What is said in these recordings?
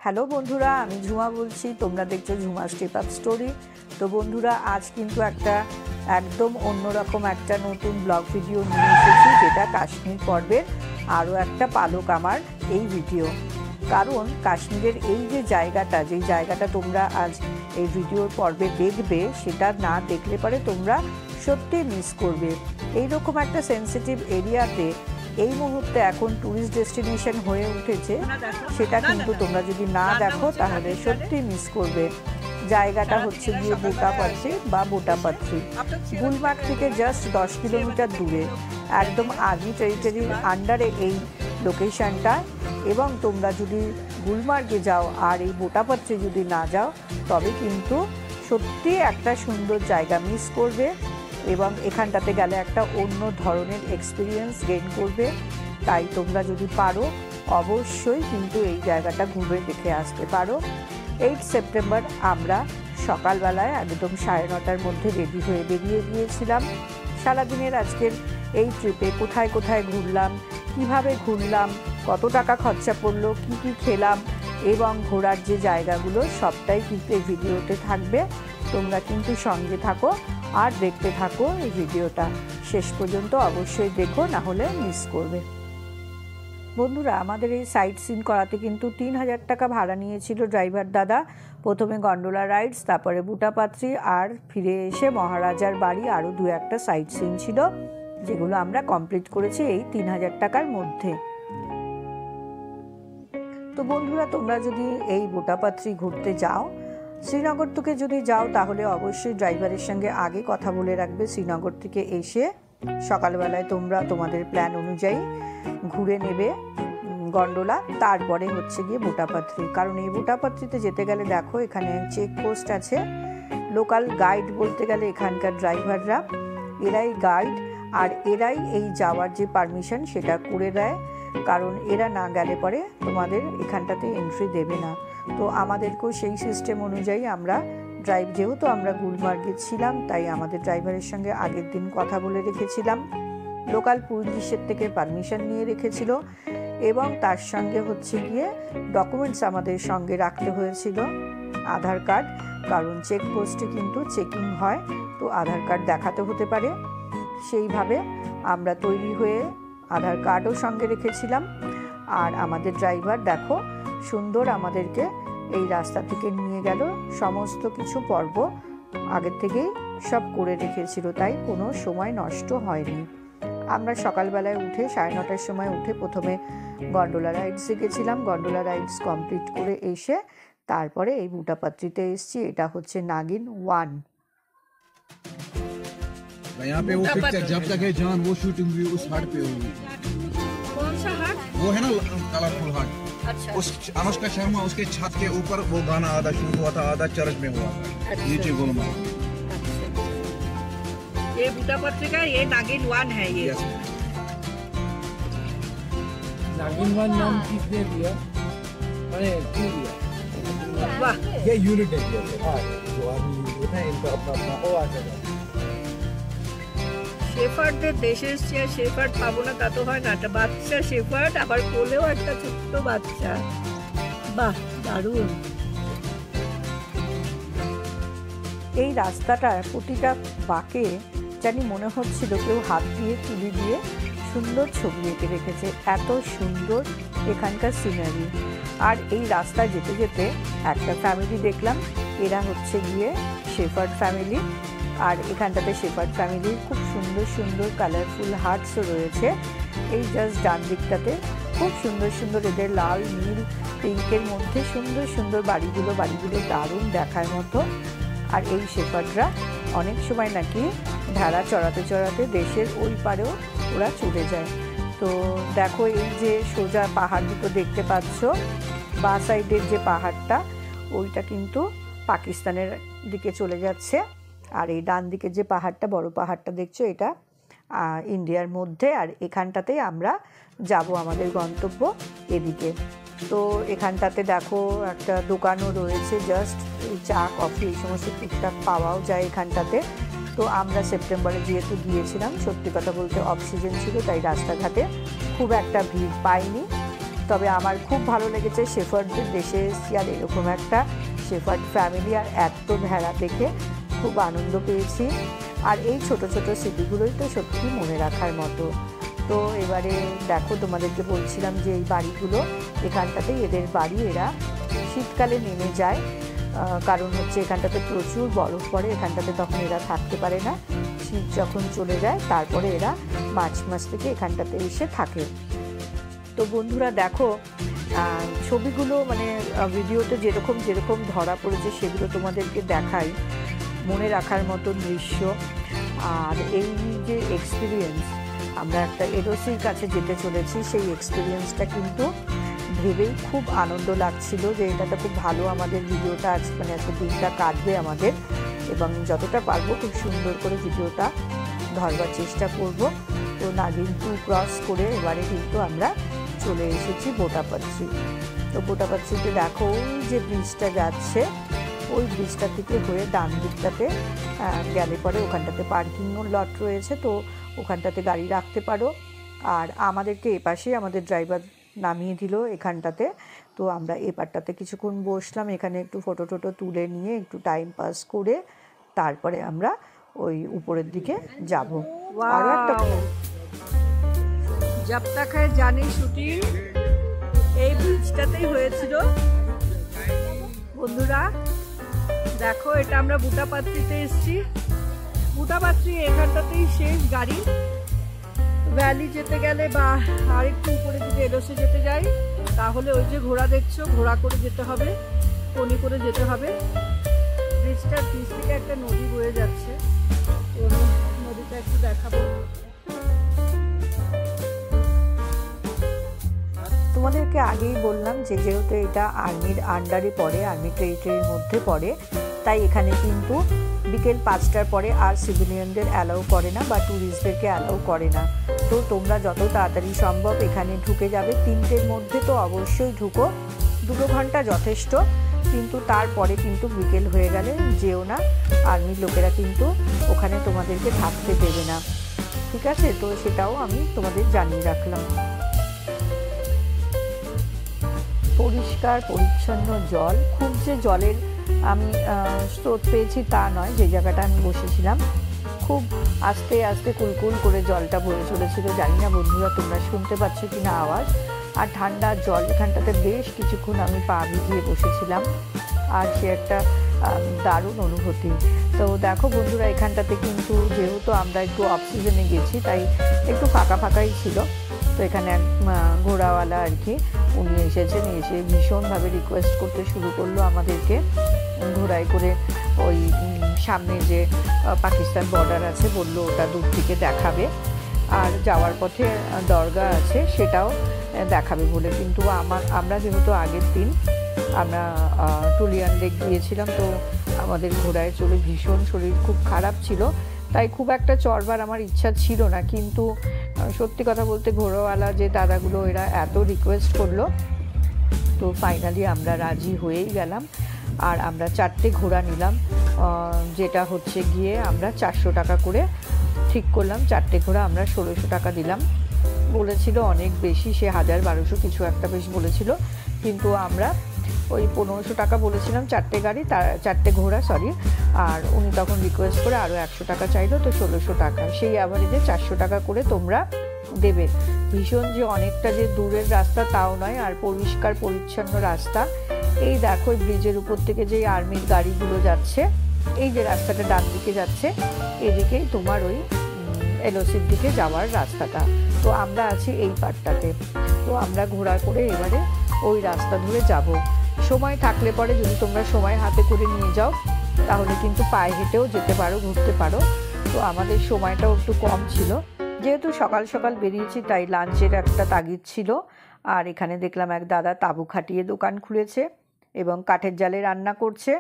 Hello বন্ধুরা, আমি ঝুমা বলছি। তোমরা দেখছো ঝুমা স্টেপ আপ স্টোরি। তো বন্ধুরা, আজ কিন্তু একদম অন্যরকম একটা নতুন ব্লগ ভিডিও নিয়ে এসেছি, যেটা কাশ্মীর পর্বের আরও একটা পালক আমার এই ভিডিও। কারণ কাশ্মীরের এই যে জায়গাটা তোমরা আজ এই ভিডিওর পর্বে দেখবে, সেটা না দেখলে পরে তোমরা সত্যি মিস করবে। এইরকম একটা সেন্সিটিভ এরিয়াতে এই মুহূর্তে এখন ট্যুরিস্ট ডেস্টিনেশন হয়ে উঠেছে, সেটা কিন্তু তোমরা যদি না দেখো তাহলে সত্যি মিস করবে। জায়গাটা হচ্ছে গিয়ে বোটাপাত্রি গুলমার্গ থেকে জাস্ট 10 কিলোমিটার দূরে, একদম আর্মি টেরিটরির আন্ডারে এই লোকেশনটা। এবং তোমরা যদি গুলমার্গে যাও আর এই বোটাপাত্রি যদি না যাও, তবে কিন্তু সত্যি একটা সুন্দর জায়গা মিস করবে এবং এখানটাতে গেলে একটা অন্য ধরনের এক্সপিরিয়েন্স গেইন করবে। তাই তোমরা যদি পারো অবশ্যই কিন্তু এই জায়গাটা ঘুরে দেখে আসতে পারো। 8 সেপ্টেম্বর আমরা সকালবেলায় একদম 9:30টার মধ্যে রেডি হয়ে বেরিয়ে গিয়েছিলাম। সারাদিনের আজকের এই ট্রিপে কোথায় কোথায় ঘুরলাম, কিভাবে ঘুরলাম, কত টাকা খরচা পড়লো, কি কি খেলাম এবং ঘোরার যে জায়গাগুলো, সবটাই কিন্তু এই ভিডিওতে থাকবে। তোমরা কিন্তু সঙ্গে থাকো আর দেখতে থাকো এই ভিডিওটা শেষ পর্যন্ত। অবশ্যই দেখো, না হলে মিস করবে। বন্ধুরা, আমাদের এই সাইট সিন করাতে কিন্তু 3000 টাকা ভাড়া নিয়েছিল ড্রাইভার দাদা। প্রথমে গন্ডোলা রাইডস, তারপরে বুটাপাত্রি, আর ফিরে এসে মহারাজার বাড়ি, আরও 2-1টা সাইট সিন ছিল, যেগুলো আমরা কমপ্লিট করেছি এই 3000 টাকার মধ্যে। তো বন্ধুরা, তোমরা যদি এই বুটাপাত্রি ঘুরতে যাও, শ্রীনগর থেকে যদি যাও, তাহলে অবশ্যই ড্রাইভারের সঙ্গে আগে কথা বলে রাখবে। শ্রীনগর থেকে এসে সকালবেলায় তোমরা তোমাদের প্ল্যান অনুযায়ী ঘুরে নেবে গন্ডোলা, তারপরে হচ্ছে গিয়ে বুটাপাত্রি। কারণ এই বুটাপাত্রিতে যেতে গেলে দেখো, এখানে চেকপোস্ট আছে। লোকাল গাইড বলতে গেলে এখানকার ড্রাইভাররা, এরাই গাইড, আর এরাই এই যাওয়ার যে পারমিশন সেটা করে দেয়। কারণ এরা না গেলে পরে তোমাদের এখানটাতে এন্ট্রি দেবে না। তো আমাদেরকেও সেই সিস্টেম অনুযায়ী আমরা যেহেতু আমরা গুলমার্গে ছিলাম, তাই আমাদের ড্রাইভারের সঙ্গে আগের দিন কথা বলে রেখেছিলাম। লোকাল পুলিশের থেকে পারমিশন নিয়ে রেখেছিল এবং তার সঙ্গে হচ্ছে গিয়ে ডকুমেন্টস আমাদের সঙ্গে রাখতে হয়েছিল, আধার কার্ড। কারণ চেকপোস্টে কিন্তু চেকিং হয়, তো আধার কার্ড দেখাতে হতে পারে। সেইভাবে আমরা তৈরি হয়ে আধার কার্ডও সঙ্গে রেখেছিলাম। আর আমাদের ড্রাইভার দেখো সুন্দর আমাদেরকে এই রাস্তা থেকে নিয়ে গেল। সমস্ত কিছু পর্ব আগের থেকেই সব করে রেখেছিল, তাই কোনো সময় নষ্ট হয়নি। আমরা সকালবেলায় উঠে 9:30টার সময় উঠে প্রথমে গন্ডোলা রাইডসে গেছিলাম। গন্ডোলা রাইডস কমপ্লিট করে এসে তারপরে এই বুটাপাত্রিতে এসেছি। এটা হচ্ছে নাগিন 1। यहाँ पे वो पिक्चर जब तक है जान, वो शूटिंग भी उस हाट पे हुई। कौन सा हाट? वो है ना कलरफुल हाट। अच्छा। उस अनुष्का शर्मा उसके छत के ऊपर वो गाना आधा शूट हुआ था, आधा चर्च में हुआ था। अच्छा। नीचे गुलमर्ग। ये बुटापत्री का ये नागिन 1 है ये। Yes. नागिन 1 नाम किसने दिया? अरे क्यों दिया? वाह, ये यूनिट है दिया है। जो आदमी होता है इनका अपना ও আছে। শেফার্ডদের দেশে এসছে, শেফার্ড পাবো না তা তো হয় না। একটা বাচ্চা শেফার্ড, আবার কোলেও একটা ছোট্ট বাচ্চা। বাহ, দারুণ। এই রাস্তাটার প্রতিটা বাঁকে জানি মনে হচ্ছিল কেউ হাত দিয়ে তুলি দিয়ে সুন্দর ছবি এঁকে রেখেছে। এত সুন্দর এখানকার সিনারি। আর এই রাস্তায় যেতে যেতে একটা ফ্যামিলি দেখলাম, এরা হচ্ছে গিয়ে শেফার্ড ফ্যামিলি। আর এখানটাতে শেফার্ড ফ্যামিলির খুব সুন্দর সুন্দর কালারফুল হাটসও রয়েছে। এই জাস্ট ডান দিকটাতে খুব সুন্দর সুন্দর এদের লাল, নীল, পিঙ্কের মধ্যে সুন্দর সুন্দর বাড়িগুলো দারুণ দেখার মতো। আর এই শেফার্ডরা অনেক সময় নাকি ভেড়া চড়াতে চড়াতে দেশের ওই পারেও ওরা চলে যায়। তো দেখো, এই যে সোজা পাহাড় দুটো দেখতে পাচ্ছ, বাঁ সাইডের যে পাহাড়টা, ওইটা কিন্তু পাকিস্তানের দিকে চলে যাচ্ছে। আর এই ডান দিকের যে পাহাড়টা, বড় পাহাড়টা দেখছো, এটা ইন্ডিয়ার মধ্যে। আর এখানটাতেই আমরা যাব আমাদের গন্তব্য এদিকে। তো এখানটাতে দেখো একটা দোকানও রয়েছে, জাস্ট চা কফি এই সমস্ত টুকটাক পাওয়াও যায় এখানটাতে। তো আমরা সেপ্টেম্বরে যেহেতু গিয়েছিলাম, সত্যি কথা বলতে অফ সিজন ছিল, তাই রাস্তাঘাটে খুব একটা ভিড় পাইনি। তবে আমার খুব ভালো লেগেছে শেফার্ডদের দেশে এসেছি আর এরকম একটা শেফার্ড ফ্যামিলি আর এত ভেড়া দেখে খুব আনন্দ পেয়েছি। আর এই ছোট ছোট স্মৃতিগুলোই তো সত্যি মনে রাখার মতো। তো এবারে দেখো, তোমাদেরকে বলছিলাম যে এই বাড়িগুলো, এখানটাতেই এদের বাড়ি, এরা শীতকালে নেমে যায়, কারণ হচ্ছে এখানটাতে প্রচুর বরফ পড়ে, এখানটাতে তখন এরা থাকতে পারে না। শীত যখন চলে যায় তারপরে এরা মার্চ মাস থেকে এখানটাতে এসে থাকে। তো বন্ধুরা দেখো, ছবিগুলো মানে ভিডিওতে যেরকম যেরকম ধরা পড়েছে সেগুলো তোমাদেরকে দেখাই, মনে রাখার মতো দৃশ্য। আর এই যে এক্সপিরিয়েন্স, আমরা একটা এলওসির কাছে যেতে চলেছি, সেই এক্সপিরিয়েন্সটা কিন্তু ভেবেই খুব আনন্দ লাগছিল যে এটাতে খুব ভালো আমাদের ভিডিওটা আজ মানে একটা দিনটা কাটবে আমাদের, এবং যতটা পারবো খুব সুন্দর করে ভিডিওটা ধরবার চেষ্টা করব। তো নাগিন 2 ক্রস করে এবারে কিন্তু আমরা চলে এসেছি বোটাপাত্রি। তো বোটাপাত্রিতে দেখো ওই যে ব্রিজটা যাচ্ছে, ওই ব্রিজটা থেকে হয়ে ডান দিকটাতে গেলে পরে ওখানটাতে পার্কিংও লট রয়েছে, তো ওখানটাতে গাড়ি রাখতে পারো। আর আমাদেরকে এপাশে আমাদের ড্রাইভার নামিয়ে দিল এখানটাতে। তো আমরা এপারটাতে কিছুক্ষণ বসলাম, এখানে একটু ফটো টটো তুলে নিয়ে একটু টাইম পাস করে তারপরে আমরা ওই উপরের দিকে যাব। আরও একটা জব তক হ্যায় জানি শুটিং এই ব্রিজটাতেই হয়েছিল বন্ধুরা। দেখো, এটা আমরা বুটাপাত্রিতে এসেছি। বুটাপাত্রি এখানটাতেই শেষ গাড়ি। ভ্যালি যেতে গেলে বা আরেকটু উপরে যদি এলওসি যেতে যাই তাহলে ওই যে ঘোড়া দেখছো, ঘোড়া করে যেতে হবে, পনি করে যেতে হবে। ব্রিজটার পিছ থেকে একটা নদী বয়ে যাচ্ছে, তো নদীটা একটু দেখাবো। তোমাদেরকে আগেই বললাম যে যেহেতু এটা আর্মির আন্ডারে পড়ে, আর্মি টেরিটরির মধ্যে পড়ে, তাই এখানে কিন্তু বিকেল 5টার পরে আর সিভিলিয়ানদের অ্যালাউ করে না বা ট্যুরিস্টদেরকে অ্যালাউ করে না। তো তোমরা যত তাড়াতাড়ি সম্ভব এখানে ঢুকে যাবে। 3টের মধ্যে তো অবশ্যই ঢুকো, 2 ঘন্টা যথেষ্ট, কিন্তু তারপরে কিন্তু বিকেল হয়ে গেলে যেও না, আর্মির লোকেরা কিন্তু ওখানে তোমাদেরকে থাকতে দেবে না, ঠিক আছে? তো সেটাও আমি তোমাদের জানিয়ে রাখলাম। পরিষ্কার পরিচ্ছন্ন জল, খুব যে জলের আমি স্রোত পেয়েছি তা নয়। যে জায়গাটা আমি বসেছিলাম খুব আস্তে আস্তে কুলকুল করে জলটা বয়ে চলেছিল। জানি না বন্ধুরা তোমরা শুনতে পাচ্ছ কি না আওয়াজ। আর ঠান্ডা জল, এখানটাতে বেশ কিছুক্ষণ আমি পা ভিজিয়ে বসেছিলাম, আর সে একটা দারুণ অনুভূতি। তো দেখো বন্ধুরা, এখানটাতে কিন্তু যেহেতু আমরা একটু অফ সিজনে গেছি তাই একটু ফাঁকা ফাঁকাই ছিল। তো এখানে এক ঘোড়াওয়ালা আর কি, উনি এসেছেন, এসে ভীষণভাবে রিকোয়েস্ট করতে শুরু করলো আমাদেরকে ঘোড়ায় করে ওই সামনে যে পাকিস্তান বর্ডার আছে বললো ওটা দূর থেকে দেখাবে, আর যাওয়ার পথে দরগা আছে সেটাও দেখাবে বলে। কিন্তু আমরা যেহেতু আগের দিন আমরা টুলিয়ান লেক গিয়েছিলাম, তো আমাদের ঘোড়ায় চড়ে ভীষণ শরীর খুব খারাপ ছিল, তাই খুব একটা চড়বার আমার ইচ্ছা ছিল না। কিন্তু সত্যি কথা বলতে ঘোড়াওয়ালা যে দাদাগুলো এরা এত রিকোয়েস্ট করলো, তো ফাইনালি আমরা রাজি হয়েই গেলাম। আর আমরা 4টে ঘোড়া নিলাম, যেটা হচ্ছে গিয়ে আমরা 400 টাকা করে ঠিক করলাম। 4টে ঘোড়া আমরা 1600 টাকা দিলাম। বলেছিল অনেক বেশি, সে 1000-1200 কিছু একটা বেশ বলেছিল, কিন্তু আমরা ওই 1500 টাকা বলেছিলাম 4টে গাড়ি, 4টে ঘোড়া সরি। আর উনি তখন রিকোয়েস্ট করে আরও 100 টাকা চাইলো, তো 1600 টাকা। সেই অ্যাভারেজে 400 টাকা করে তোমরা দেবে। ভীষণ যে অনেকটা যে দূরের রাস্তা তাও নয়, আর পরিষ্কার পরিচ্ছন্ন রাস্তা। এই দেখো ব্রিজের উপর থেকে যে আর্মির গাড়িগুলো যাচ্ছে, এই যে রাস্তাটা ডান দিকে যাচ্ছে, এদিকেই তোমার ওই এলওসির দিকে যাওয়ার রাস্তাটা। তো আমরা আছি এই পার্টটাতে। তো আমরা ঘোড়া করে এবারে ওই রাস্তা ধরে যাব। সময় থাকলে পরে যদি তোমরা সময় হাতে করে নিয়ে যাও তাহলে কিন্তু পায়ে হেঁটেও যেতে পারো, ঘুরতে পারো। তো আমাদের সময়টাও একটু কম ছিল, যেহেতু সকাল সকাল বেরিয়েছি তাই লাঞ্চের একটা তাগিদ ছিল। আর এখানে দেখলাম এক দাদা তাঁবু খাটিয়ে দোকান খুলেছে এবং কাঠের জালে রান্না করছে।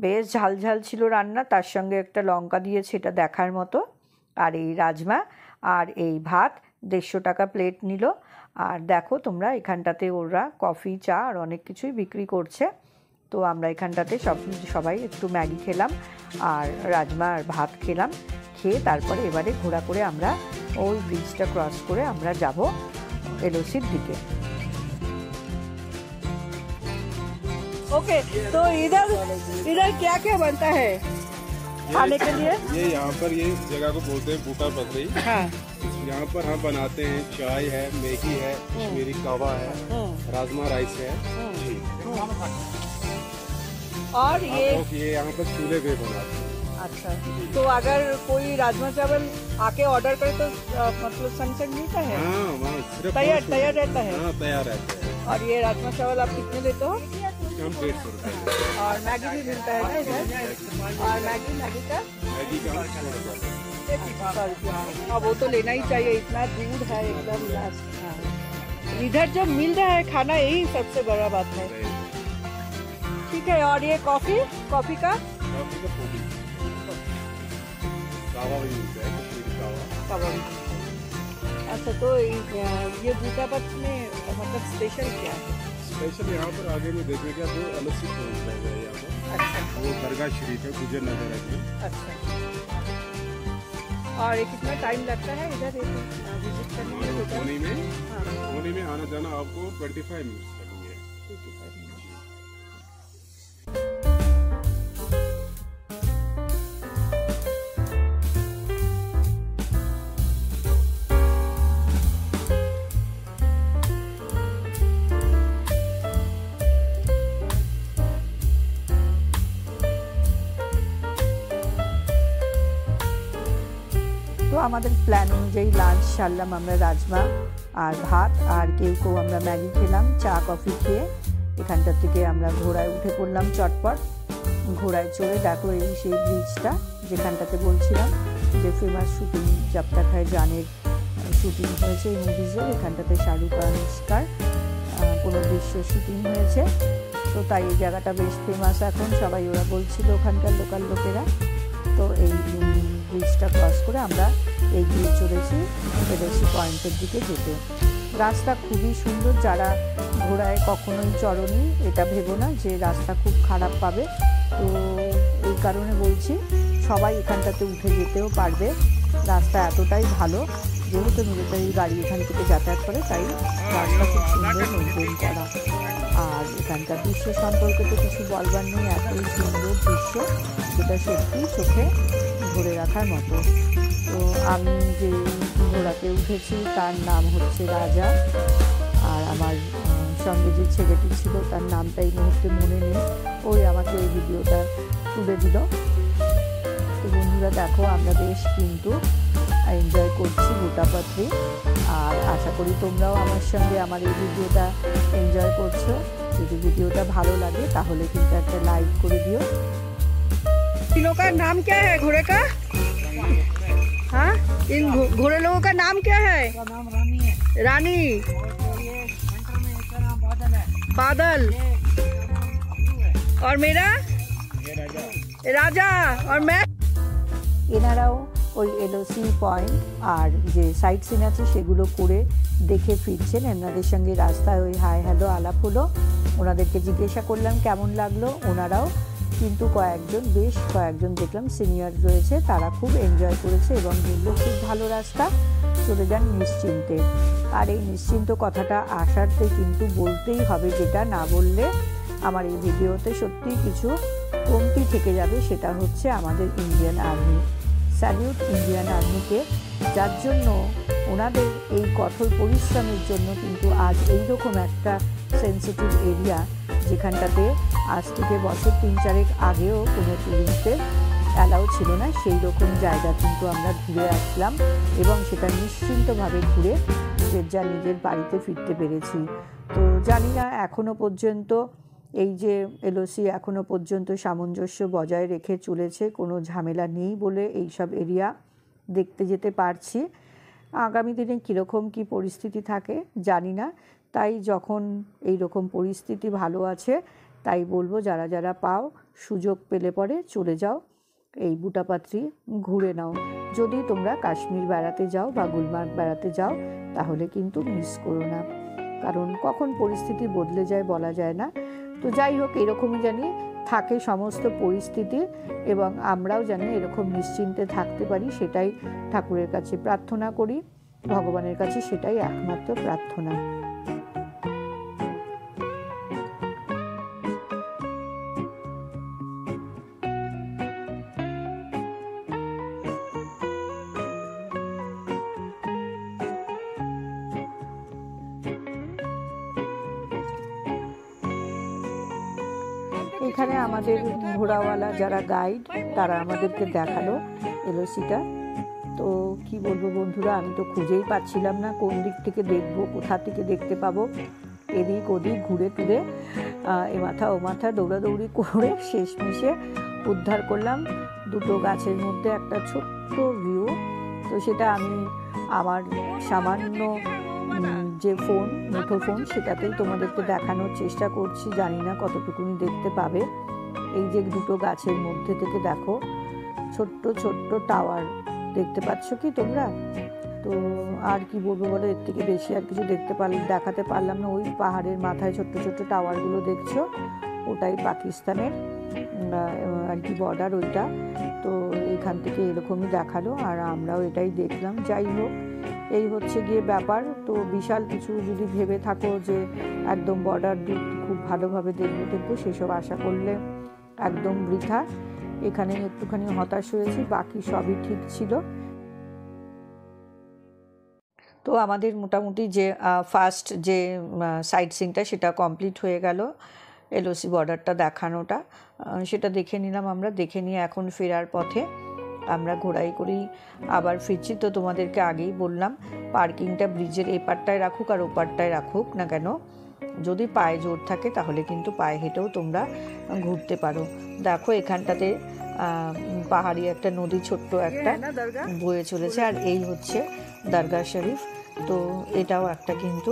বেশ ঝাল ঝাল ছিল রান্না, তার সঙ্গে একটা লঙ্কা দিয়েছে, এটা দেখার মতো। আর এই রাজমা আর এই ভাত 150 টাকা প্লেট নিল। আর দেখো তোমরা এখানটাতে ওরা কফি, চা আর অনেক কিছুই বিক্রি করছে। তো আমরা এখানটাতে সবাই একটু ম্যাগি খেলাম আর রাজমা আর ভাত খেলাম। খেয়ে তারপরে এবারে ঘোড়া করে আমরা ওই ব্রিজটা ক্রস করে আমরা যাব এলওসির দিকে। ओके, तो इधर इधर क्या क्या बनता है खाने के लिए? ये यहाँ पर ये जगह को बोलते हैं बूटा पतरी। हाँ। यहाँ पर हम बनाते हैं चाय है, मैगी है, कश्मीरी कावा है, राजमा राइस है। और ये यहाँ पर चूल्हे पे बनाते हैं। अच्छा, तो अगर कोई राजमा चावल आके ऑर्डर करे तो मतलब संग संग मिलता है? हाँ, वहाँ सिर्फ तैयार रहता है। हाँ, तैयार रहता है। और ये राजमा चावल आप कितने देते हो? हम 150 रुपये। और मैगी भी मिलता है ना इधर? और मैगी का? मैगी का 100 रुपये। हाँ, वो तो लेना ही चाहिए, इतना दूर है एकदम लास्ट। हाँ, इधर जो मिल रहा है खाना यही सबसे बड़ा बात है। ठीक है, और ये कॉफी का कावा भी मिलता है, कश्मीरी कावा। अच्छा, तो ये बूटापत में मतलब स्पेशल क्या है? स्पेशल यहाँ पर आगे में देखने का तो अलग से पहुँचता है यहाँ पर। अच्छा, वो दरगाह शरीफ है, गुजर नजर है। अच्छा। और ये कितना टाइम लगता है इधर विजिट करने में? सोनी में आना जाना आपको 25 मिनट लगेंगे। তো আমাদের প্ল্যান অনুযায়ী লাঞ্চ সারলাম আমরা রাজমা আর ভাত, আর কেউ আমরা ম্যাগি খেলাম, চা কফি খেয়ে এখানটার থেকে আমরা ঘোড়ায় উঠে পড়লাম চটপট। ঘোড়ায় চড়ে দেখো এই সেই ব্রিজটা যেখানটাতে বলছিলাম যে ফেমাস শুটিং জব তক হ্যায় জানের শুটিং হয়েছে এই মুভিজের। এখানটাতে শাহরুখ আনুষ্কার কোনো দৃশ্য শুটিং হয়েছে, তো তাই এই জায়গাটা বেশ ফেমাস এখন, সবাই ওরা বলছিল ওখানকার লোকাল লোকেরা। তো এই ব্রিজটা ক্রস করে আমরা এগিয়ে চলেছি এলওসি পয়েন্টের দিকে যেতে। রাস্তা খুবই সুন্দর, যারা ঘোড়ায় কখনোই চড়নি এটা ভেবো না যে রাস্তা খুব খারাপ পাবে। তো এই কারণে বলছি সবাই এখানটাতে উঠে যেতেও পারবে, রাস্তা এতটাই ভালো। যেহেতু মিলিটারি গাড়ি এখান থেকে যাতায়াত করে তাই রাস্তা খুব সুন্দর মেনটেন করা। আর এখানকার দৃশ্য সম্পর্কে তো কিছু বলবার নেই, এতই সুন্দর দৃশ্য যেটা সত্যি চোখে ধরে রাখার মতো। তো আমি যে ঘোড়াতে উঠেছি তার নাম হচ্ছে রাজা, আর আমার সঙ্গে যে ছেলেটি ছিল তার নামটা এই মুহূর্তে মনে নেই, ওই আমাকে এই ভিডিওটা তুলে দিল। তো বন্ধুরা দেখো আমরা বেশ কিন্তু এনজয় করছি বুটাপাত্রি, আর আশা করি তোমরাও আমার সঙ্গে আমার এই ভিডিওটা এনজয় করছো। যদি ভিডিওটা ভালো লাগে তাহলে কিন্তু একটা লাইক করে দিও। तीनों का नाम क्या है घोड़े का? हाँ, इन घोड़े लोगों का नाम क्या है? नाम रानी है। रानी, बादल, और मेरा राजा, और मैं। এনারাও ওই এলওসি পয়েন্ট আর যে সাইট সিন আছে সেগুলো করে দেখে ফিরছেন। এনাদের সঙ্গে রাস্তায় ওই হাই হ্যালো আলাপ হলো, ওনাদেরকে জিজ্ঞাসা করলাম কেমন লাগলো। ওনারাও কিন্তু বেশ কয়েকজন দেখলাম সিনিয়র রয়েছে, তারা খুব এনজয় করেছে এবং বললো খুব ভালো রাস্তা, চলে যান নিশ্চিন্তে। আর এই নিশ্চিন্ত কথাটা আসারতে কিন্তু বলতেই হবে, যেটা না বললে আমার এই ভিডিওতে সত্যিই কিছু কমতি থেকে যাবে, সেটা হচ্ছে আমাদের ইন্ডিয়ান আর্মি। স্যালিউট ইন্ডিয়ান আর্মিকে, যার জন্য ওনাদের এই কঠোর পরিশ্রমের জন্য কিন্তু আজ এইরকম একটা সেন্সিটিভ এরিয়া, যেখানটাতে আজ থেকে বছর 3-4 আগেও কোনো টুরিস্টদের অ্যালাউ ছিল না, সেই রকম জায়গা কিন্তু আমরা ঘুরে আসলাম এবং সেটা নিশ্চিন্তভাবে ঘুরে যার নিজের বাড়িতে ফিরতে পেরেছি। তো জানি না এখনও পর্যন্ত এই যে এলওসি এখনও পর্যন্ত সামঞ্জস্য বজায় রেখে চলেছে, কোনো ঝামেলা নেই বলে এইসব এরিয়া দেখতে যেতে পারছি। আগামী দিনে কীরকম কী পরিস্থিতি থাকে জানি না, তাই যখন এই রকম পরিস্থিতি ভালো আছে তাই বলবো যারা যারা পাও সুযোগ পেলে পরে চলে যাও, এই বুটাপাত্রি ঘুরে নাও। যদি তোমরা কাশ্মীর বেড়াতে যাও বা গুলমার্গ বেড়াতে যাও তাহলে কিন্তু মিস করো না, কারণ কখন পরিস্থিতি বদলে যায় বলা যায় না। তো যাই হোক, এরকমই জানি থাকে সমস্ত পরিস্থিতি এবং আমরাও জানি এরকম নিশ্চিন্তে থাকতে পারি, সেটাই ঠাকুরের কাছে প্রার্থনা করি, ভগবানের কাছে সেটাই একমাত্র প্রার্থনা। এখানে আমাদের ঘোড়াওয়ালা যারা গাইড তারা আমাদেরকে দেখালো এলওসিটা। তো কি বলবো বন্ধুরা, আমি তো খুঁজেই পাচ্ছিলাম না কোন দিক থেকে দেখবো, কোথা থেকে দেখতে পাবো। এদিক ওদিক ঘুরে টুরে এ মাথা ও মাথা দৌড়াদৌড়ি করে শেষমেশে উদ্ধার করলাম দুটো গাছের মধ্যে একটা ছোট্ট ভিউ। তো সেটা আমি আমার সামান্য যে ফোন, মুঠো ফোন, সেটাতেই তোমাদেরকে দেখানোর চেষ্টা করছি। জানি না কতটুকুনি দেখতে পাবে। এই যে দুটো গাছের মধ্যে থেকে দেখো ছোট্ট ছোট্ট টাওয়ার দেখতে পাচ্ছ কি তোমরা? তো আর কি বলবো বলো, এর থেকে বেশি আর কিছু দেখাতে পারলাম না। ওই পাহাড়ের মাথায় ছোট্ট ছোট্ট টাওয়ারগুলো দেখছো, ওটাই পাকিস্তানের আর কি বর্ডার ওইটা। তো এখান থেকে এরকমই দেখালো আর আমরাও এটাই দেখলাম। যাই হোক, এই হচ্ছে গিয়ে ব্যাপার। তো বিশাল কিছু যদি ভেবে থাকো যে একদম বর্ডার খুব ভালোভাবে দেখবো সেসব আশা করলে একদম বৃথা। এখানে একটুখানি হতাশ হয়েছি, বাকি সবই ঠিক ছিল। তো আমাদের মোটামুটি যে ফার্স্ট যে সাইট সিনটা সেটা কমপ্লিট হয়ে গেল। এলওসি বর্ডারটা দেখানোটা সেটা দেখে নিলাম আমরা। দেখে নিয়ে এখন ফেরার পথে আমরা ঘোড়াই করেই আবার ফিরছি। তো তোমাদেরকে আগেই বললাম পার্কিংটা ব্রিজের এপারটায় রাখুক আর ওপারটায় রাখুক না কেন, যদি পায়ে জোর থাকে তাহলে কিন্তু পায়ে হেঁটেও তোমরা ঘুরতে পারো। দেখো এখানটাতে পাহাড়ি একটা নদী ছোট্ট একটা বয়ে চলেছে, আর এই হচ্ছে দরগা শরীফ। তো এটাও একটা কিন্তু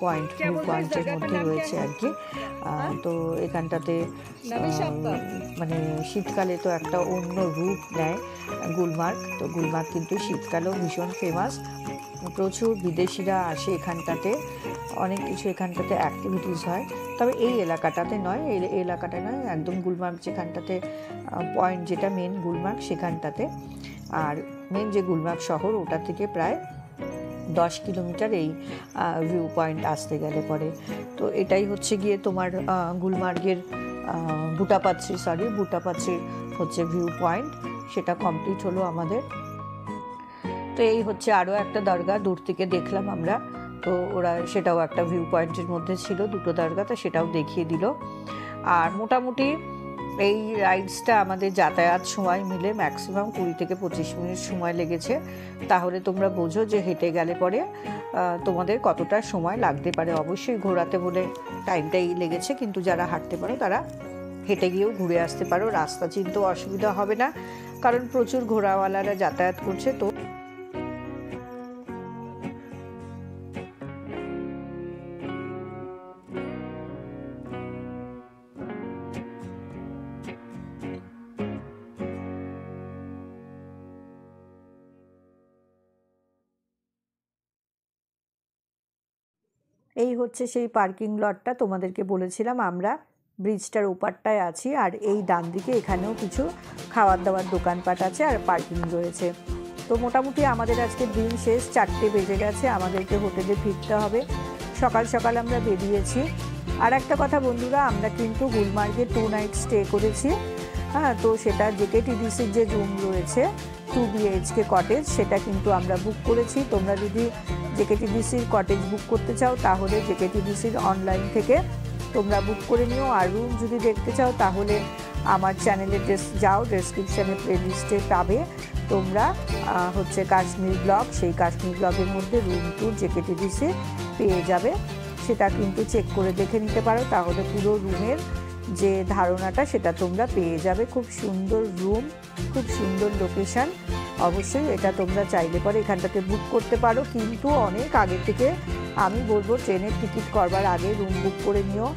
পয়েন্ট, ভিউ পয়েন্টের মধ্যে রয়েছে আর কি। তো এখানটাতে মানে শীতকালে তো একটা অন্য রূপ নেয় গুলমার্গ। তো গুলমার্গ কিন্তু শীতকালেও ভীষণ ফেমাস, প্রচুর বিদেশিরা আসে এখানটাতে, অনেক কিছু এখানটাতে অ্যাক্টিভিটিস হয়। তবে এই এলাকাটাতে নয়, এই এলাকাটা নয়, একদম গুলমার্গ যেখানটাতে পয়েন্ট, যেটা মেন গুলমার্গ সেখানটাতে। আর মেন যে গুলমার্গ শহর ওটা থেকে প্রায় 10 কিলোমিটার এই ভিউ পয়েন্ট আসতে গেলে পরে। তো এটাই হচ্ছে গিয়ে তোমার গুলমার্গের বুটাপাত্রির হচ্ছে ভিউ পয়েন্ট, সেটা কমপ্লিট হলো আমাদের। তো এই হচ্ছে আরও একটা দরগা দূর থেকে দেখলাম আমরা। তো ওরা সেটাও একটা ভিউ পয়েন্টের মধ্যে ছিল, দুটো দরগা, তো সেটাও দেখিয়ে দিল। আর মোটামুটি এই রাইডসটা আমাদের যাতায়াত সময় মিলে ম্যাক্সিমাম 20 থেকে 25 মিনিট সময় লেগেছে। তাহলে তোমরা বোঝো যে হেঁটে গেলে পরে তোমাদের কতটা সময় লাগতে পারে। অবশ্যই ঘোরাতে বলে টাইমটাই লেগেছে, কিন্তু যারা হাঁটতে পারো তারা হেঁটে গিয়েও ঘুরে আসতে পারো। রাস্তা চিনতেও অসুবিধা হবে না, কারণ প্রচুর ঘোড়াওয়ালারা যাতায়াত করছে। তো এই হচ্ছে সেই পার্কিং লটটা, তোমাদেরকে বলেছিলাম আমরা ব্রিজটার ওপারটায় আছি। আর এই ডান দিকে এখানেও কিছু খাওয়ার দাওয়ার দোকানপাট আছে আর পার্কিং রয়েছে। তো মোটামুটি আমাদের আজকে দিন শেষ, 4টে বেজে গেছে, আমাদেরকে হোটেলে ফিরতে হবে। সকাল সকাল আমরা বেরিয়েছি। আর একটা কথা বন্ধুরা, আমরা কিন্তু গুলমার্গে 2 নাইট স্টে করেছি। হ্যাঁ, তো সেটা জেকেটিডিসির যে রুম রয়েছে 2 BHK কটেজ, সেটা কিন্তু আমরা বুক করেছি। তোমরা যদি জেকেটিডিসির কটেজ বুক করতে চাও তাহলে জেকেটিডিসির অনলাইন থেকে তোমরা বুক করে নিও। আর রুম যদি দেখতে চাও তাহলে আমার চ্যানেলে যাও, ডেসক্রিপশানে প্লেলিস্টে পাবে তোমরা হচ্ছে কাশ্মীর ব্লগ, সেই কাশ্মীর ব্লগের মধ্যে রুম ট্যুর জেকেটিডিসি পেয়ে যাবে। সেটা কিন্তু চেক করে দেখে নিতে পারো, তাহলে পুরো রুমের যে ধারণাটা সেটা তোমরা পেয়ে যাবে। খুব সুন্দর রুম, খুব সুন্দর লোকেশান। অবশ্যই এটা তোমরা চাইলে পরে এখানটাতে বুক করতে পারো, কিন্তু অনেক আগে থেকে, আমি বলবো ট্রেনের টিকিট করবার আগে রুম বুক করে নিও।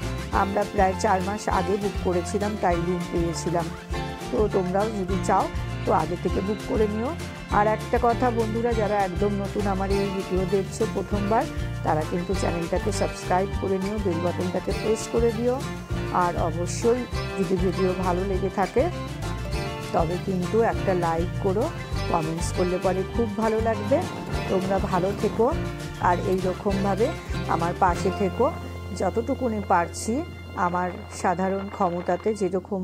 আমরা প্রায় 4 মাস আগে বুক করেছিলাম, তাই রুম পেয়েছিলাম। তো তোমরাও যদি চাও তো আগে থেকে বুক করে নিও। আর একটা কথা বন্ধুরা, যারা একদম নতুন আমার এই ভিডিও দেখছো প্রথমবার, তারা কিন্তু চ্যানেলটাকে সাবস্ক্রাইব করে নিও, বেল বাটনটাকে প্রেস করে দিও। আর অবশ্যই যদি ভিডিও ভালো লেগে থাকে তবে কিন্তু একটা লাইক করো, কমেন্টস করলে পরে খুব ভালো লাগবে। তোমরা ভালো থেকো আর এই রকমভাবে আমার পাশে থেকো। যতটুকুনি পারছি আমার সাধারণ ক্ষমতাতে, যেরকম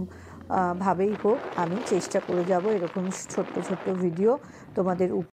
ভাবেই হোক আমি চেষ্টা করে যাব এরকম ছোট্ট ছোট্ট ভিডিও তোমাদের